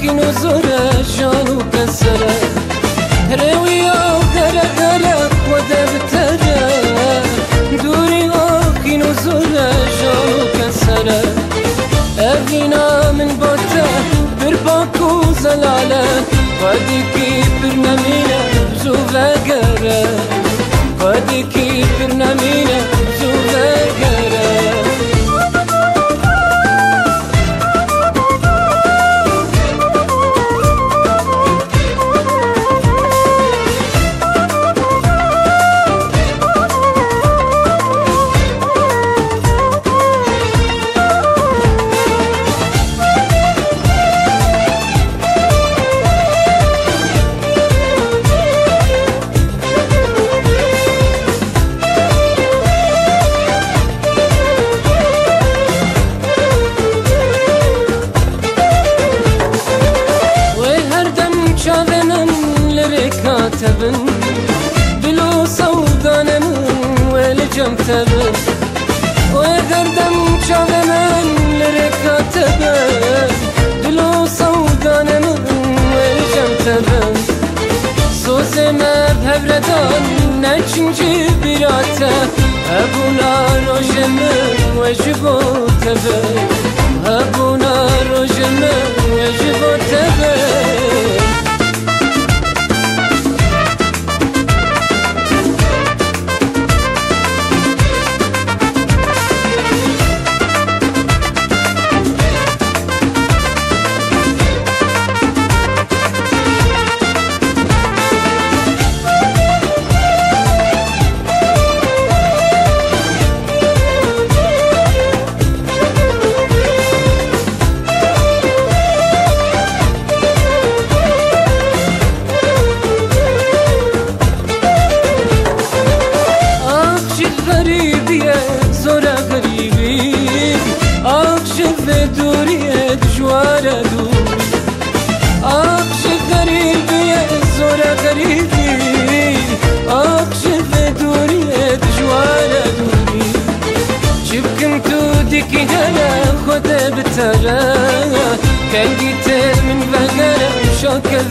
كينو زورا جانو كسرا رويا غرا غرا ودبترا دوري كينو زورا جانو كسرا أغينا من بوتا برباكو زلالة قدكي برنامينا بزوغا غرا قدكي برنامينا بزوغا غرا كاتبن بلو صودان من والجم تبن وقردم شاغمن لركاتبن بلو صودان من والجم تبن سوز مبهبردان نچنجي براتا هبونا روشمن وجبو تبن هبونا روشمن وجبو تبن زورا غريبي أكشف دوري جوارا دور أكشف غريبي زورا غريبي أكشف دوري جوارا دوري جبكم توديكي هلا خد بترى كان جيت من بغرة شوكة